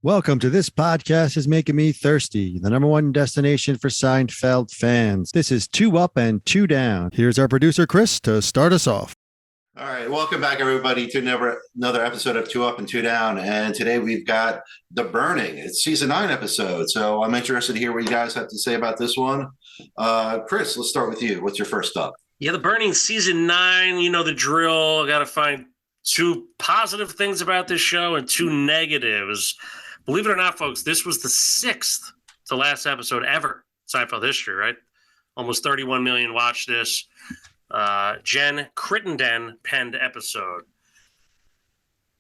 Welcome to This Podcast is Making Me Thirsty, the number one destination for Seinfeld fans. This is Two Up and Two Down. Here's our producer, Chris, to start us off. All right, welcome back, everybody, to another episode of Two Up and Two Down. And today we've got The Burning. It's season 9 episode. So I'm interested to hear what you guys have to say about this one. Chris, let's start with you. What's your first up? Yeah, The Burning season 9. You know the drill. I got to find 2 positive things about this show and 2 negatives. Believe it or not, folks, this was the 6th to last episode ever, Seinfeld history, right? Almost 31 million watched this. Jen Crittenden penned episode.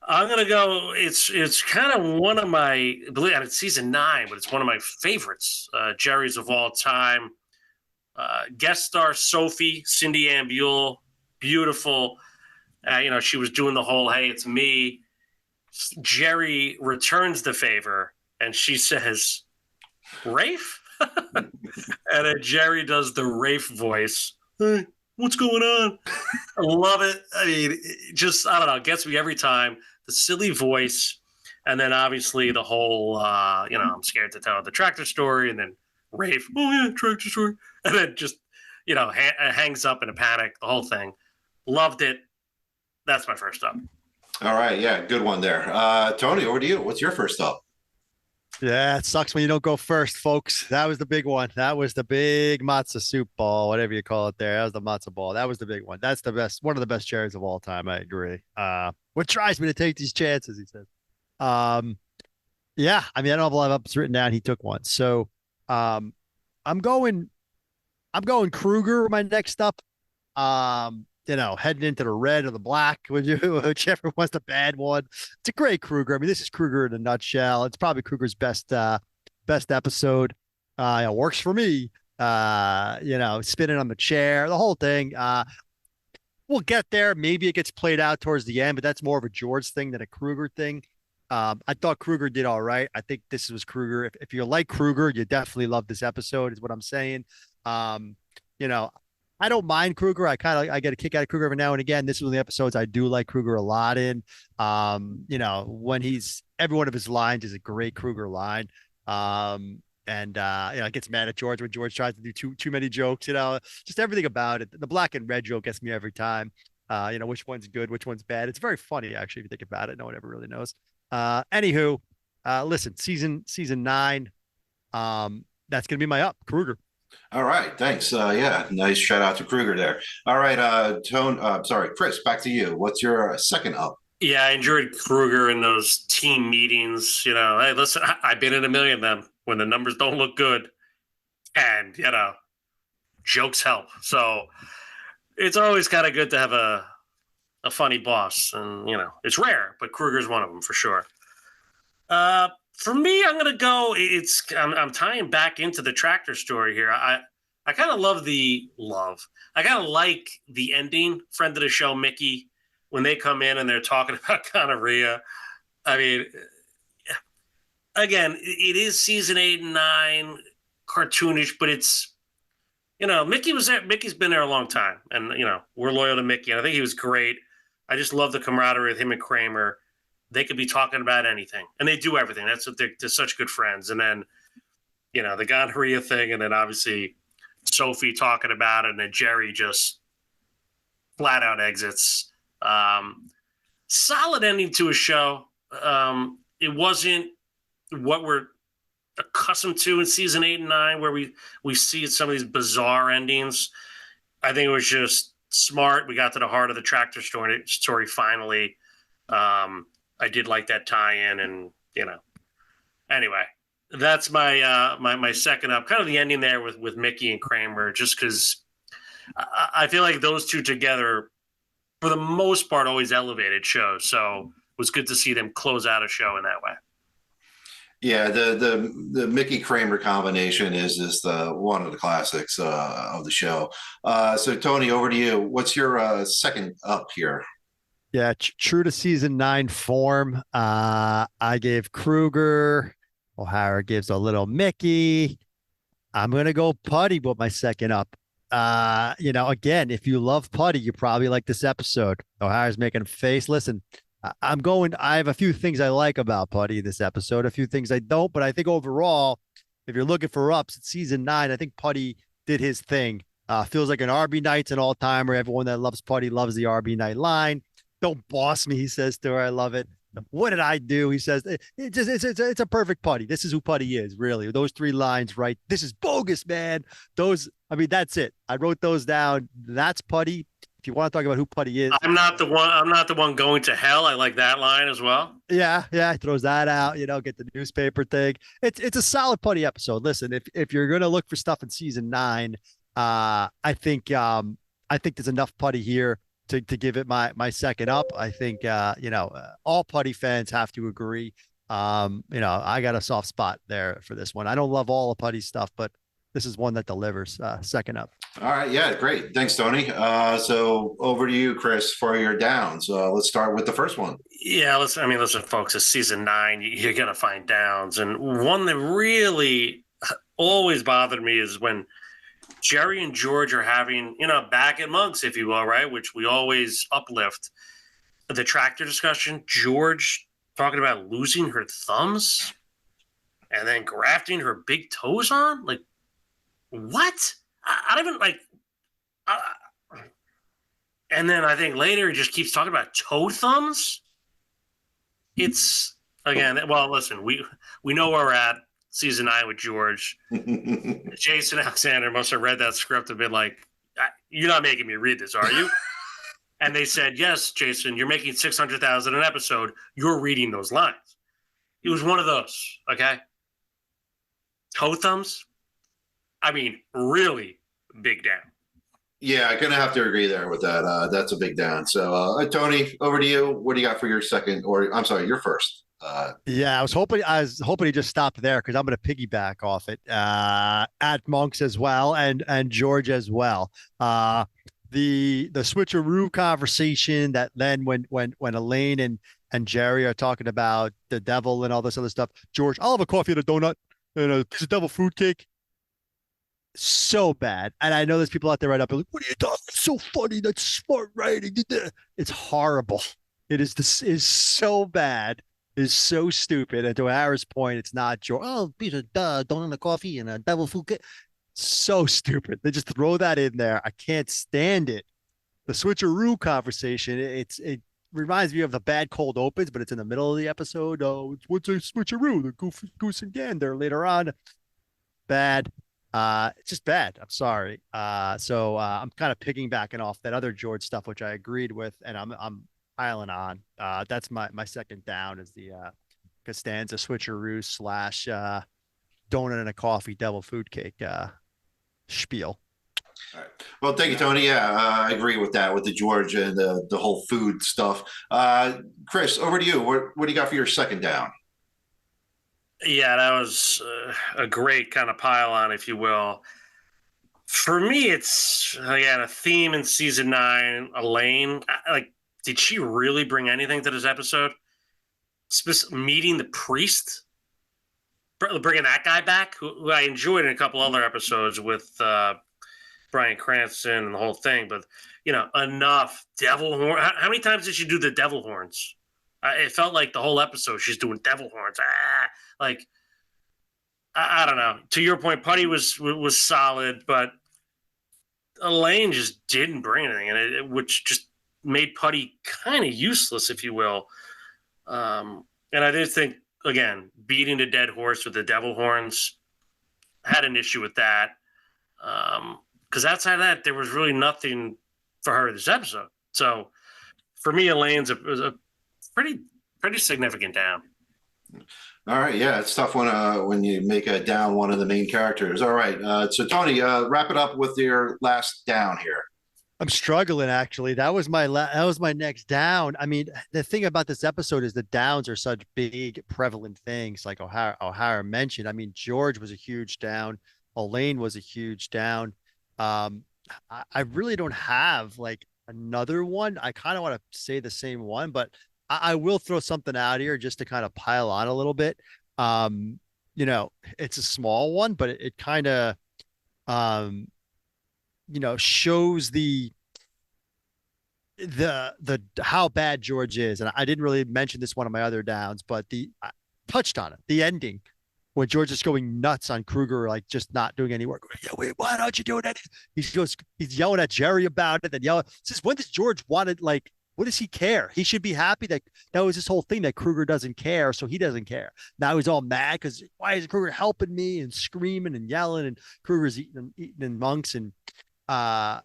I'm going to go, it's kind of one of my, believe it's season 9, but it's one of my favorites, Jerry's of all time. Guest star Sophie, Cindy Ann Buell, beautiful. She was doing the whole, hey, it's me. Jerry returns the favor, and she says, Rafe? And then Jerry does the Rafe voice. Hey, what's going on? I love it. I mean, I don't know, it gets me every time. The silly voice, and then obviously the whole, I'm scared to tell the tractor story, and then Rafe, oh yeah, tractor story. And then just, hangs up in a panic, the whole thing. Loved it. That's my first up. All right, yeah, good one there. Tony, over to you. What's your first up? Yeah, it sucks when you don't go first, folks. That was the big one. That was the big matzo soup ball, whatever you call it there. That was the matzo ball. That was the big one. That's the best, one of the best cherries of all time. I agree. What drives me to take these chances, he says. Yeah, I mean, I don't have a lot of ups written down. He took one. So I'm going Kruger, my next up. Heading into the red or the black, whichever one's the bad one. It's a great Kruger. I mean, this is Kruger in a nutshell. It's probably Kruger's best episode. Works for me. Spinning on the chair, the whole thing. We'll get there. Maybe it gets played out towards the end, but that's more of a George thing than a Kruger thing. I thought Kruger did all right. I think this was Kruger. If you like Kruger, you definitely love this episode, is what I'm saying. I don't mind Kruger. I get a kick out of Kruger every now and again. This is one of the episodes I do like Kruger a lot in. When every one of his lines is a great Kruger line. Gets mad at George when George tries to do too many jokes, just everything about it. The black and red joke gets me every time. Which one's good, which one's bad. It's very funny, actually, if you think about it. No one ever really knows. Listen, season 9. That's going to be my up, Kruger. All right, thanks. Nice shout out to Kruger there. All right, Chris, back to you. What's your second up? Yeah, I enjoyed Kruger in those team meetings. Hey, listen, I've been in a million of them when the numbers don't look good, and jokes help. So it's always kind of good to have a funny boss, and it's rare, but Kruger's one of them for sure. For me, I'm gonna go. I'm tying back into the tractor story here. I kind of I kind of like the ending. Friend of the show, Mickey, when they come in and they're talking about gonorrhea. I mean, again, it is season 8 and 9, cartoonish, but it's Mickey was there. Mickey's been there a long time, and we're loyal to Mickey. And I think he was great. I just love the camaraderie with him and Kramer. They could be talking about anything, and they do everything. That's what they're such good friends. And then, the gonorrhea thing, and then obviously Sophie talking about it, and then Jerry just flat out exits. Solid ending to a show. It wasn't what we're accustomed to in season 8 and 9, where we see some of these bizarre endings. I think it was just smart. We got to the heart of the tractor story finally. I did like that tie-in, and anyway, that's my my second up. Kind of the ending there with Mickey and Kramer, just because I feel like those two together, for the most part, always elevated shows. So it was good to see them close out a show in that way. Yeah, the Mickey Kramer combination is one of the classics of the show. So Tony, over to you. What's your second up here? Yeah, true to season 9 form. I gave Kruger. O'Hara gives a little Mickey. I'm gonna go Putty with my second up. Again, if you love Putty, you probably like this episode. O'Hara's making a face. Listen, I'm going. I have a few things I like about Putty this episode, a few things I don't, but I think overall, if you're looking for ups, it's season 9. I think Putty did his thing. Feels like an RB Knight's an all timer. Everyone that loves Putty loves the RB Knight line. Don't boss me, he says to her. I love it. What did I do? He says it's a perfect Putty. This is who Putty is, really. Those 3 lines, right? This is bogus, man. Those, I mean, that's it. I wrote those down. That's Putty. If you want to talk about who Putty is, I'm not the one. I'm not the one going to hell. I like that line as well. yeah, yeah, he throws that out. Get the newspaper thing. It's a solid Putty episode. Listen, if you're gonna look for stuff in season 9, I think there's enough Putty here to give it my second up. I think all Putty fans have to agree. I got a soft spot there for this one. I don't love all the Putty stuff, but this is one that delivers. Second up. All right, yeah, great. Thanks, Tony. So over to you, Chris, for your downs. Let's start with the first one. Yeah, listen, folks. It's season 9. You're gonna find downs, and one that really always bothered me is when Jerry and George are having, back at Monks, if you will, right? Which we always uplift. The tractor discussion. George talking about losing her thumbs and then grafting her big toes on. Like, what? I don't even like. And then I think later he just keeps talking about toe thumbs. It's again. Well, listen, we know where we're at. Season 9 with George. Jason Alexander must have read that script and been like, "You're not making me read this, are you?" And they said, "Yes, Jason, you're making 600,000 an episode. You're reading those lines." It was one of those. Okay. Toe thumbs. I mean, really big down. Yeah, I'm gonna have to agree there with that. That's a big down. So, Tony, over to you. What do you got for your second, or I'm sorry, your first? Yeah, I was hoping he just stopped there because I'm going to piggyback off it. At Monks as well, and George as well. The switcheroo conversation that then when Elaine and Jerry are talking about the devil and all this other stuff. George, I'll have a coffee and a donut and a piece of devil fruit cake. So bad, and I know there's people out there right up like, "What are you talking? It's so funny. That's smart writing." It's horrible. It is. This is so bad. Is so stupid. And to Harris' point, it's not George. Oh, piece of donut and a coffee and a devil food cake. So stupid. They just throw that in there. I can't stand it. The switcheroo conversation. It reminds me of the bad cold opens, but it's in the middle of the episode. Oh, what's a switcheroo? The goose and gander later on. Bad. It's just bad. I'm sorry. So I'm kind of piggybacking off that other George stuff, which I agreed with, and I'm piling on. That's my second down is the Costanza switcheroo slash donut and a coffee devil food cake spiel. All right. Well, thank you, Tony. Yeah, I agree with that, with the George and the whole food stuff. Chris, over to you. What do you got for your second down? Yeah, that was a great kind of pile on, if you will. For me, it's again a theme in season 9. Elaine, like, did she really bring anything to this episode? Meeting the priest, bringing that guy back, who I enjoyed in a couple other episodes with Bryan Cranston and the whole thing. But enough devil horn. How many times did she do the devil horns? It felt like the whole episode she's doing devil horns. Like I don't know. To your point, Putty was solid, but Elaine just didn't bring anything, and which just made Putty kind of useless, if you will. And I did think, again, beating the dead horse with the devil horns, I had an issue with that. Because outside of that, there was really nothing for her this episode. So for me, Elaine's a pretty significant down. All right, yeah, it's tough when you make a down one of the main characters. All right, so Tony, wrap it up with your last down here. I'm struggling actually. That was my next down. I mean, the thing about this episode is the downs are such big, prevalent things. Like O'Hara mentioned. I mean, George was a huge down. Elaine was a huge down. I really don't have like another one. I kind of want to say the same one, but I will throw something out here just to kind of pile on a little bit. It's a small one, but it kind of shows the how bad George is, and I didn't really mention this one of my other downs, but the I touched on it. The ending when George is going nuts on Kruger, like just not doing any work. Yeah, wait, why don't you do it? He's yelling at Jerry about it, then yelling. Says, when does George want it? Like, what does he care? He should be happy that was this whole thing that Kruger doesn't care, so he doesn't care. Now he's all mad because why is Kruger helping me and screaming and yelling, and Kruger's eating and monks and uh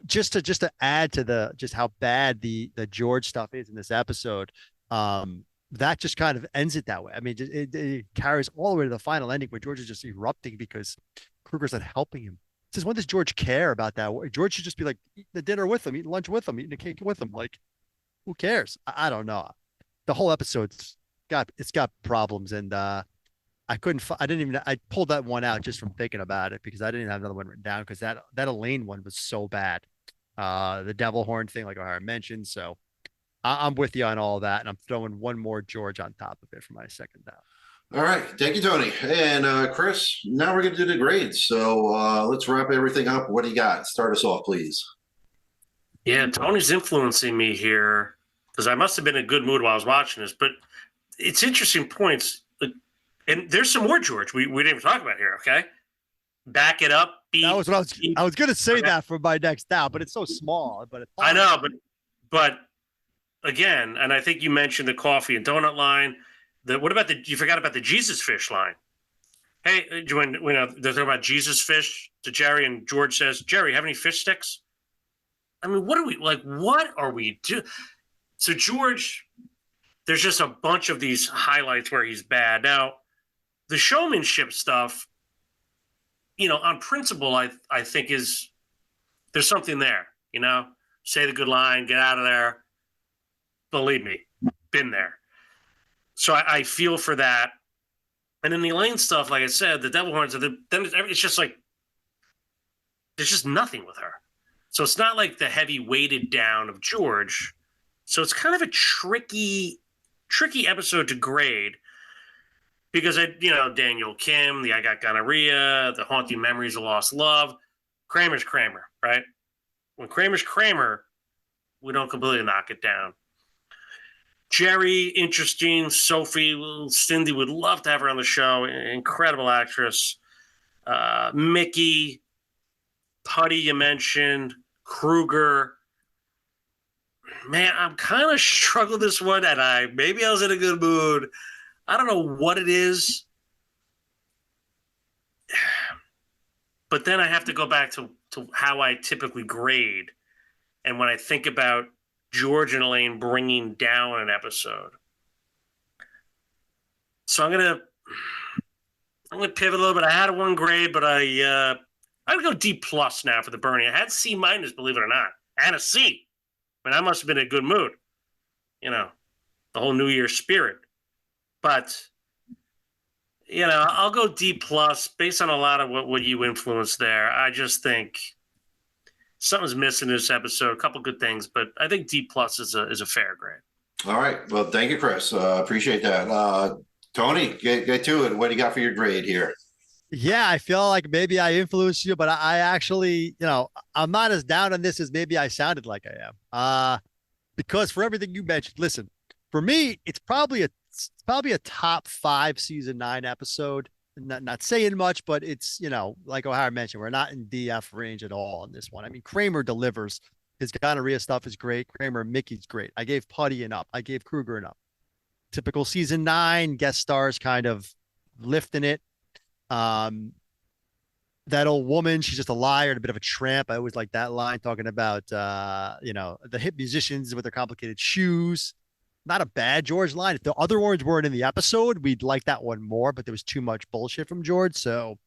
just to add to the just how bad the George stuff is in this episode. That just kind of ends it that way. I mean, it carries all the way to the final ending where George is just erupting because Kruger's not helping him. It says, when does George care about that? George should just be like eating the dinner with him, eating lunch with him, eating the cake with him. Like, who cares? I don't know. The whole episode's got problems, and I couldn't. I didn't even. I pulled that one out just from thinking about it because I didn't have another one written down because that Elaine one was so bad. The devil horn thing, like I mentioned. So I'm with you on all that, and I'm throwing one more George on top of it for my second down. All right. Thank you, Tony. And Chris, now we're going to do the grades. So let's wrap everything up. What do you got? Start us off, please. Yeah, Tony's influencing me here because I must have been in a good mood while I was watching this, but it's interesting points. And there's some more George we didn't even talk about here, okay? Back it up. That was what I was going to say that for my next down, but it's so small. But I know, but again, and I think you mentioned the coffee and donut line. What about you forgot about the Jesus fish line? Hey, when they're talking about Jesus fish to Jerry, and George says, "Jerry, have any fish sticks?" I mean, what are we doing? So George, there's just a bunch of these highlights where he's bad. Now, the showmanship stuff, on principle, I think there's something there. Say the good line, get out of there. Believe me, been there. So I feel for that. And then the Elaine stuff, like I said, the devil horns, then it's just like there's just nothing with her. So it's not like the heavy weighted down of George. So it's kind of a tricky episode to grade because Daniel Kim, the I Got Gonorrhea, the Haunting Memories of Lost Love, Kramer's Kramer, right? When Kramer's Kramer, we don't completely knock it down. Jerry, interesting. Sophie, Cindy would love to have her on the show. Incredible actress. Mickey, Putty, you mentioned. Kruger. Man, I'm kind of struggled this one, and maybe I was in a good mood. I don't know what it is. But then I have to go back to how I typically grade. And when I think about George and Elaine bringing down an episode. So I'm gonna pivot a little bit. I had a 1 grade, but I'm gonna go D plus now for the burning. I had C minus, believe it or not, and a C. I mean, I must have been in a good mood. The whole New Year spirit. But I'll go D plus based on a lot of what you influenced there. I just think something's missing in this episode. A couple good things, but I think D plus is a fair grade. All right. Well, thank you, Chris. Appreciate that. Tony, get to it. What do you got for your grade here? Yeah, I feel like maybe I influenced you, but I actually, I'm not as down on this as maybe I sounded like I am. Because for everything you mentioned, listen, for me, it's probably a top 5 season 9 episode. Not saying much, but it's, like O'Hara mentioned, we're not in DF range at all on this one. I mean, Kramer delivers. His gonorrhea stuff is great. Kramer and Mickey's great. I gave Putty an up. I gave Kruger an up. Typical season 9 guest stars kind of lifting it. That old woman, she's just a liar and a bit of a tramp. I always like that line talking about, the hip musicians with their complicated shoes. Not a bad George line. If the other ones weren't in the episode, we'd like that one more, but there was too much bullshit from George. So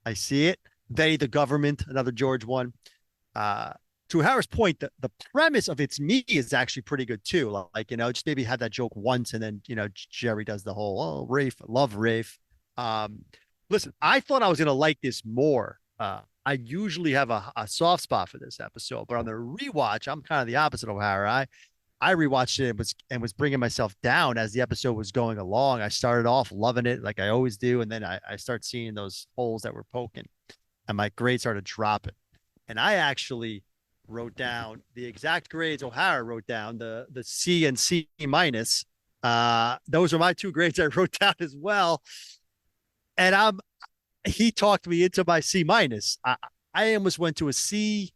I see it. They, the government, another George one. To Harris' point, the premise of It's Me is actually pretty good too. Like, just maybe have that joke once and then, Jerry does the whole, Rafe, love Rafe. Listen, I thought I was going to like this more. I usually have a soft spot for this episode, but on the rewatch, I'm kind of the opposite of O'Hara. I rewatched it and was bringing myself down as the episode was going along. I started off loving it like I always do, and then I start seeing those holes that were poking, and my grade started dropping. And I actually wrote down the exact grades O'Hara wrote down, the C and C minus. Those are my two grades I wrote down as well. And he talked me into my C minus. I almost went to a C.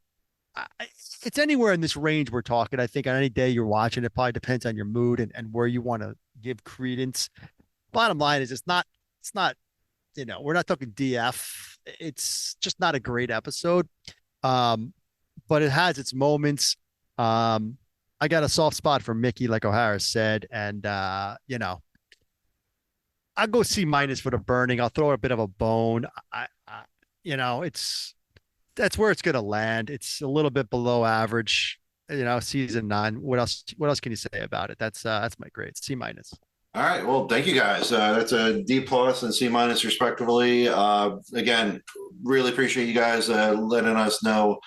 It's anywhere in this range we're talking. I think on any day you're watching, it probably depends on your mood and where you want to give credence. Bottom line is it's not, we're not talking DF. It's just not a great episode. But it has its moments. I got a soft spot for Mickey, like O'Hara said, and I'll go C minus for The Burning. I'll throw a bit of a bone. It's that's where it's going to land. It's a little bit below average. Season 9. What else? What else can you say about it? That's my grade. C minus. All right. Well, thank you guys. That's a D plus and C minus respectively. Again, really appreciate you guys letting us know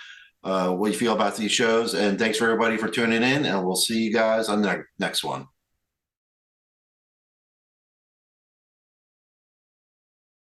what you feel about these shows. And thanks for everybody for tuning in. And we'll see you guys on the next one.